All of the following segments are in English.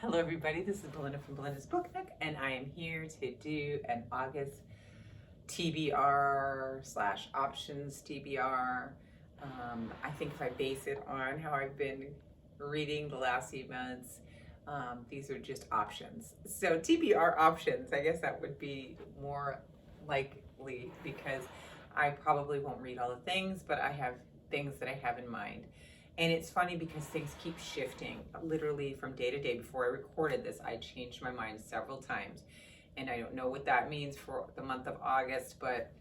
Hello everybody, this is Belinda from Belinda's Book Nook, and I am here to do an August TBR / options TBR. I think if I base it on how I've been reading the last few months, these are just options. So TBR options, I guess that would be more likely because I probably won't read all the things, but I have things that I have in mind. And it's funny because things keep shifting literally from day to day. Before I recorded this, I changed my mind several times. And I don't know what that means for the month of August, but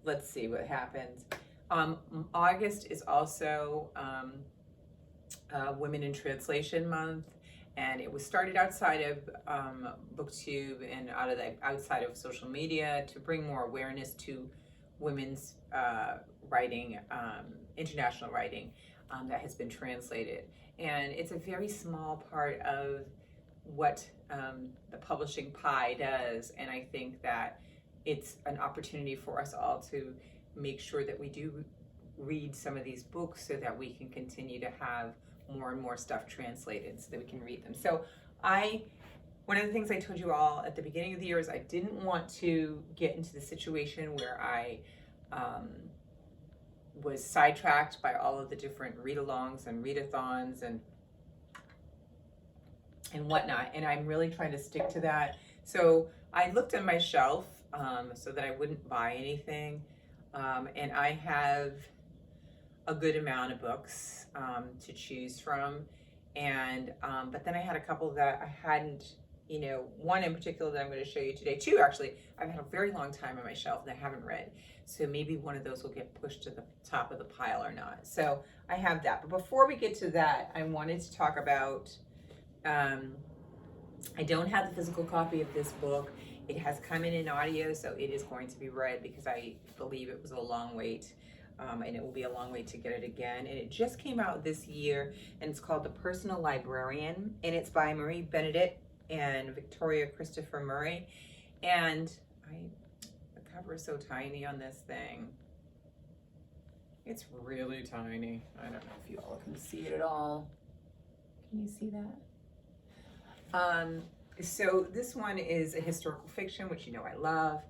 let's see what happens. August is also Women in Translation Month. And it was started outside of BookTube and outside of social media to bring more awareness to women's writing, international writing that has been translated. And it's a very small part of what the publishing pie does. And I think that it's an opportunity for us all to make sure that we do read some of these books so that we can continue to have more and more stuff translated so that we can read them. So one of the things I told you all at the beginning of the year is I didn't want to get into the situation where I was sidetracked by all of the different read-alongs and readathons and whatnot, and I'm really trying to stick to that. So I looked on my shelf so that I wouldn't buy anything, and I have a good amount of books to choose from, and but then I had a couple that I hadn't, one in particular that I'm going to show you today. Two, actually, I've had a very long time on my shelf that I haven't read. So maybe one of those will get pushed to the top of the pile or not. So I have that. But before we get to that, I wanted to talk about, I don't have the physical copy of this book. It has come in audio, so it is going to be read because I believe it was a long wait. And it will be a long wait to get it again. And it just came out this year, and it's called The Personal Librarian, and it's by Marie Benedict and Victoria Christopher Murray. And the cover is so tiny on this thing. It's really tiny. I don't know if you all can see it at all. Can you see that? So this one is a historical fiction, which I love.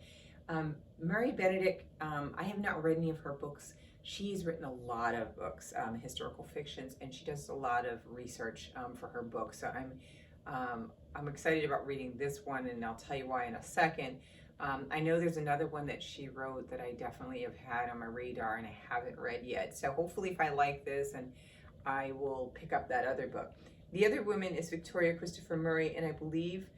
Marie Benedict, I have not read any of her books. She's written a lot of books, historical fictions, and she does a lot of research for her books. So I'm excited about reading this one, and I'll tell you why in a second. I know there's another one that she wrote that I definitely have had on my radar and I haven't read yet. So hopefully if I like this, and I will pick up that other book. The other woman is Victoria Christopher Murray, and I believe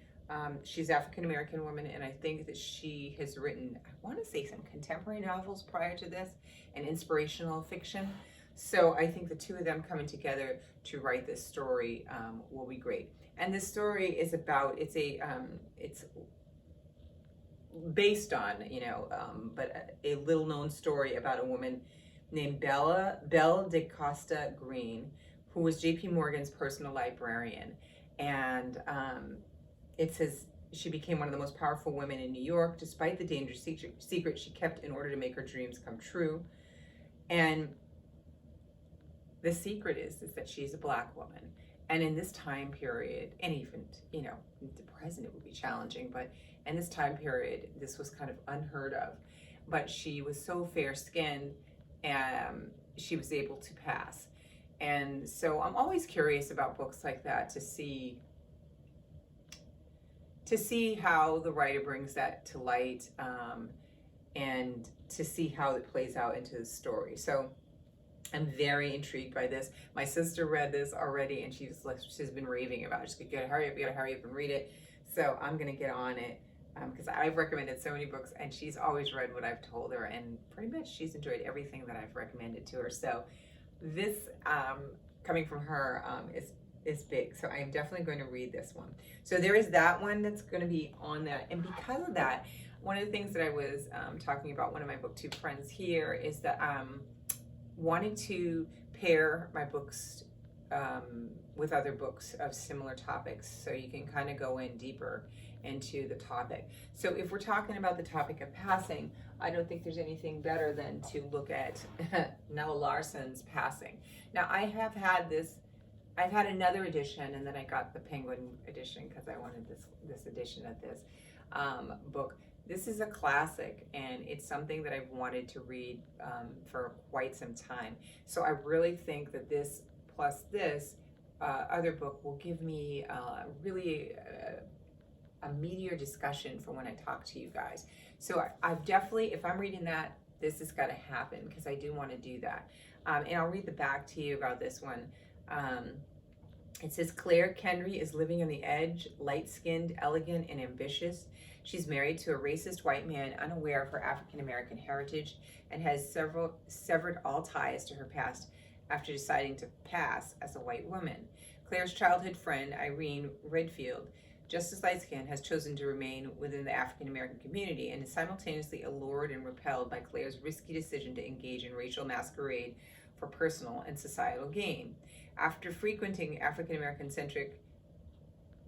she's an African-American woman, and I think that she has written, I want to say, some contemporary novels prior to this, and inspirational fiction. So I think the two of them coming together to write this story will be great. And this story is about, it's based on, but a little known story about a woman named Belle DaCosta Green, who was J.P. Morgan's personal librarian. And it says she became one of the most powerful women in New York, despite the dangerous secret she kept in order to make her dreams come true. And the secret is that she's a Black woman. And in this time period, and even, the present, it would be challenging, but in this time period, this was kind of unheard of. But she was so fair-skinned, and she was able to pass. And so I'm always curious about books like that to see how the writer brings that to light, and to see how it plays out into the story. So I'm very intrigued by this. My sister read this already, and she's been raving about it. She's like, you gotta hurry up and read it. So I'm gonna get on it, because I've recommended so many books, and she's always read what I've told her, and pretty much she's enjoyed everything that I've recommended to her. So this, coming from her, is big. So I'm definitely going to read this one. So there is that one that's going to be on that. And because of that, one of the things that I was talking about, one of my BookTube friends here, is that wanting to pair my books with other books of similar topics, so you can kind of go in deeper into the topic. So if we're talking about the topic of passing, I don't think there's anything better than to look at Nella Larson's Passing. Now, I have had this I've had another edition, and then I got the Penguin edition because I wanted this edition of this book. This is a classic, and it's something that I've wanted to read for quite some time. So I really think that this plus this other book will give me really a meatier discussion for when I talk to you guys. So I've definitely, if I'm reading that, this has got to happen because I do want to do that. And I'll read the back to you about this one. It says, Claire Kenry is living on the edge, light-skinned, elegant, and ambitious. She's married to a racist white man unaware of her African-American heritage and has severed all ties to her past after deciding to pass as a white woman. Claire's childhood friend, Irene Redfield, just as light-skinned, has chosen to remain within the African-American community and is simultaneously allured and repelled by Claire's risky decision to engage in racial masquerade for personal and societal gain. After frequenting African-American-centric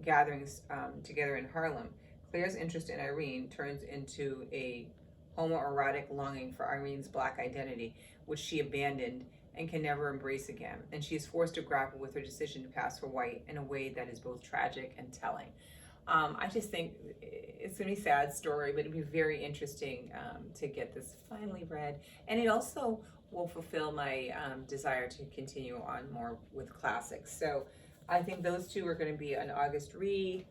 gatherings together in Harlem, Claire's interest in Irene turns into a homoerotic longing for Irene's Black identity, which she abandoned and can never embrace again. And she is forced to grapple with her decision to pass for white in a way that is both tragic and telling. I just think it's going to be a sad story, but it'd be very interesting to get this finally read. And it also will fulfill my desire to continue on more with classics. So I think those two are going to be an August read.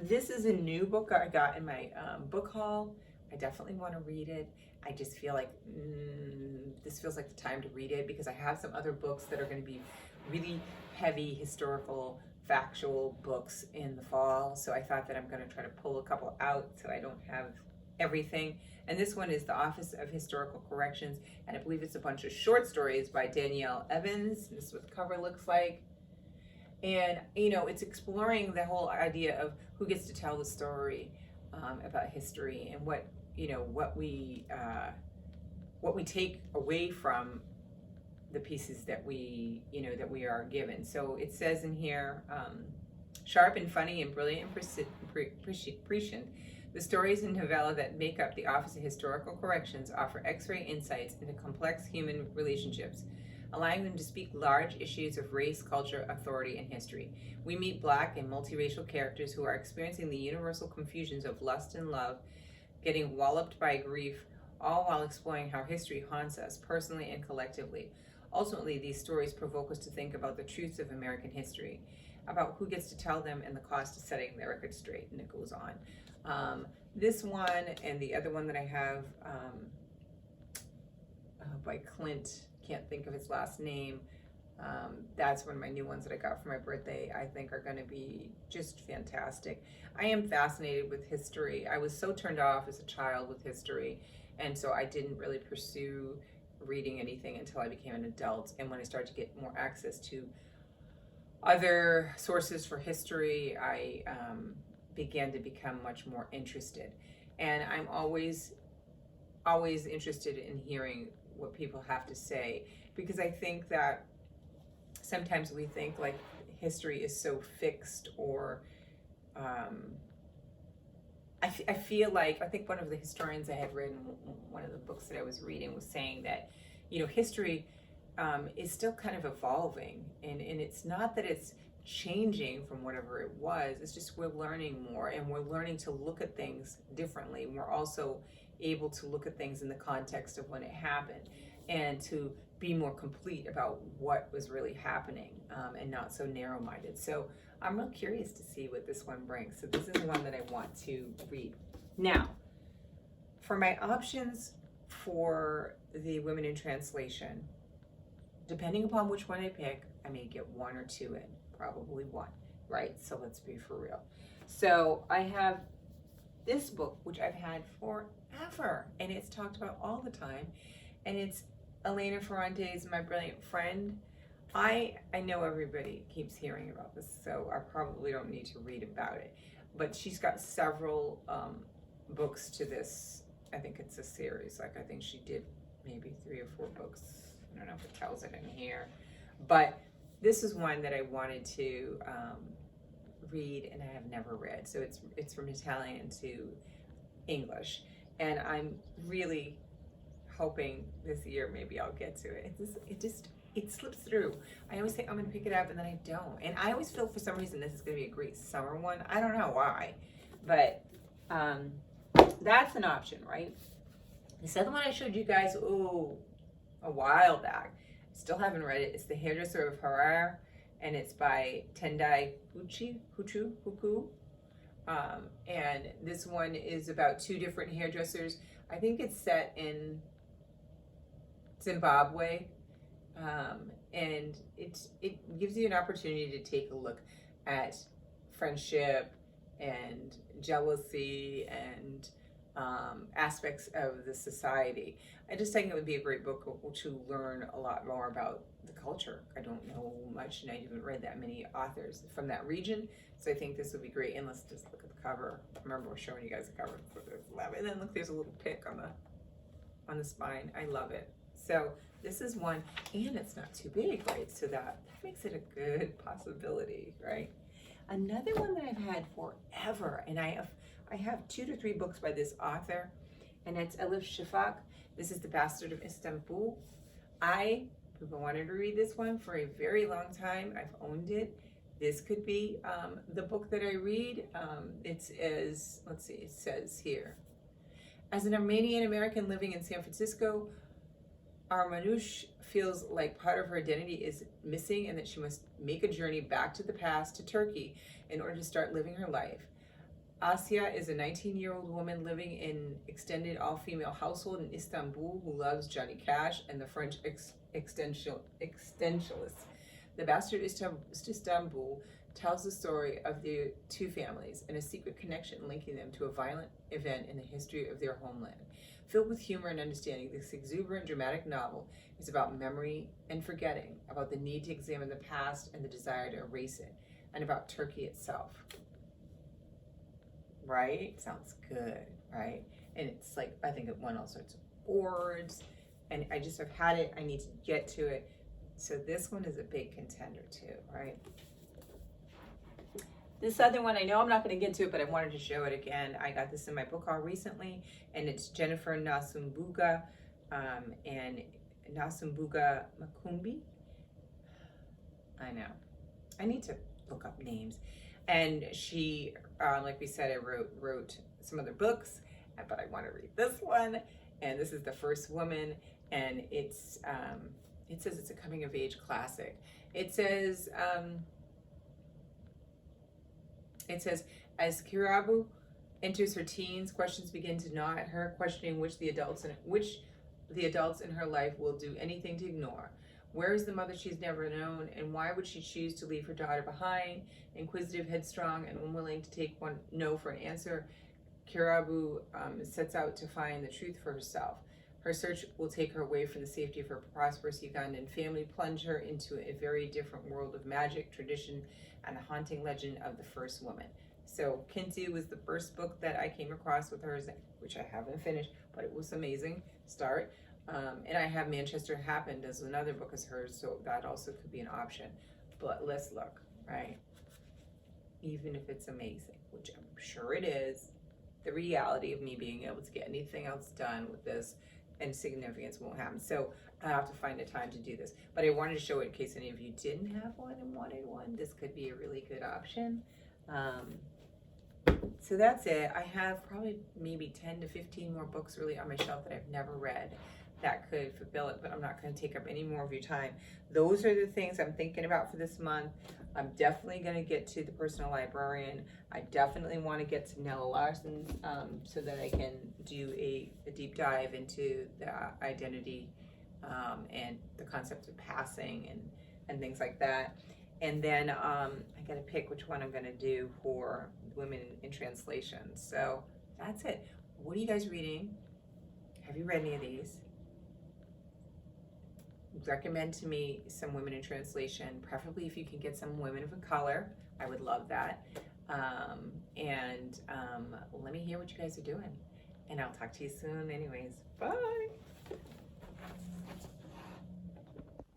This is a new book I got in my book haul. I definitely want to read it. I just feel like this feels like the time to read it because I have some other books that are going to be really heavy historical, factual books in the fall. So I thought that I'm going to try to pull a couple out so I don't have everything. And this one is The Office of Historical Corrections, and I believe it's a bunch of short stories by Danielle Evans. This is what the cover looks like. And, you know, it's exploring the whole idea of who gets to tell the story about history and what, you know, what we take away from the pieces that we, you know, that we are given. So it says in here, sharp and funny and brilliant and prescient, the stories and novella that make up the Office of Historical Corrections offer X-ray insights into complex human relationships, allowing them to speak large issues of race, culture, authority, and history. We meet Black and multiracial characters who are experiencing the universal confusions of lust and love, getting walloped by grief, all while exploring how history haunts us personally and collectively. Ultimately, these stories provoke us to think about the truths of American history, about who gets to tell them and the cost of setting the record straight, and it goes on. This one and the other one that I have by Clint, can't think of his last name. That's one of my new ones that I got for my birthday. I think are going to be just fantastic. I am fascinated with history. I was so turned off as a child with history, and so I didn't really pursue reading anything until I became an adult. And when I started to get more access to other sources for history, I began to become much more interested. And I'm always interested in hearing what people have to say, because I think that sometimes we think like history is so fixed, or I feel like, I think one of the historians I had read in one of the books that I was reading was saying that, you know, history is still kind of evolving, and it's not that it's changing from whatever it was, it's just we're learning more, and we're learning to look at things differently, and we're also able to look at things in the context of when it happened, and to be more complete about what was really happening, and not so narrow-minded. So I'm real curious to see what this one brings. So this is one that I want to read. Now, for my options for the Women in Translation, depending upon which one I pick, I may get one or two in, probably one, right? So let's be for real. So I have this book, which I've had forever, and it's talked about all the time, and it's Elena Ferrante's My Brilliant Friend. I know everybody keeps hearing about this, so I probably don't need to read about it, but she's got several books to this. I think it's a series. Like, I think she did maybe 3 or 4 books. I don't know if it tells it in here, but this is one that I wanted to read and I have never read. So it's from Italian to English, and I'm really hoping this year maybe I'll get to it. it slips through. I always think I'm gonna pick it up and then I don't. And I always feel for some reason this is gonna be a great summer one. I don't know why, but that's an option, right? This other one I showed you guys, a while back. Still haven't read it. It's The Hairdresser of Harare, and it's by Tendai Huku. And this one is about two different hairdressers. I think it's set in Zimbabwe, and it gives you an opportunity to take a look at friendship and jealousy and aspects of the society. I just think it would be a great book to learn a lot more about the culture. I don't know much, and I haven't read that many authors from that region, so I think this would be great. And let's just look at the cover. Remember, we're showing you guys the cover for the lab, and then look, there's a little pick on the spine. I love it. So this is one, and it's not too big, right? So that makes it a good possibility, right? Another one that I've had forever, and I have 2 to 3 books by this author, and it's Elif Shafak. This is The Bastard of Istanbul. I've wanted to read this one for a very long time. I've owned it. This could be the book that I read. Let's see, it says here, as an Armenian American living in San Francisco, Armanoush feels like part of her identity is missing and that she must make a journey back to the past, to Turkey, in order to start living her life. Asya is a 19-year-old woman living in extended all-female household in Istanbul who loves Johnny Cash and the French existentialists. The Bastard of Istanbul tells the story of the two families and a secret connection linking them to a violent event in the history of their homeland. Filled with humor and understanding, this exuberant, dramatic novel is about memory and forgetting, about the need to examine the past and the desire to erase it, and about Turkey itself. Right? Sounds good, right? And it's like, I think it won all sorts of awards, and I just have had it. I need to get to it. So this one is a big contender too, right? This other one, I know I'm not going to get to it, but I wanted to show it again. I got this in my book haul recently, and it's Jennifer Nasum Booga, and Nasum Booga Makumbi. I know. I need to look up names. And she, like we said, I wrote some other books, but I want to read this one. And this is The First Woman, and it's it says it's a coming of age classic. It says as Kirabu enters her teens, questions begin to gnaw at her, questioning which the adults in her life will do anything to ignore. Where is the mother she's never known, and why would she choose to leave her daughter behind? Inquisitive, headstrong, and unwilling to take one no for an answer, Kirabu sets out to find the truth for herself. Her search will take her away from the safety of her prosperous Ugandan family, plunge her into a very different world of magic, tradition, and the haunting legend of the first woman. So Kintu was the first book that I came across with hers, which I haven't finished, but it was amazing start. And I have Manchester Happened as another book as hers, so that also could be an option. But let's look, right? Even if it's amazing, which I'm sure it is, the reality of me being able to get anything else done with this and significance won't happen. So I have to find a time to do this. But I wanted to show it in case any of you didn't have one and wanted one. This could be a really good option. So that's it. I have probably maybe 10 to 15 more books really on my shelf that I've never read that could fulfill it, but I'm not going to take up any more of your time. Those are the things I'm thinking about for this month. I'm definitely going to get to the Personal Librarian. I definitely want to get to Nella Larson so that I can do a deep dive into the identity and the concept of passing and things like that. And then I got to pick which one I'm going to do for women in translation. So that's it. What are you guys reading? Have you read any of these? Recommend to me some women in translation, preferably if you can get some women of color. I would love that. Let me hear what you guys are doing. And I'll talk to you soon anyways. Bye.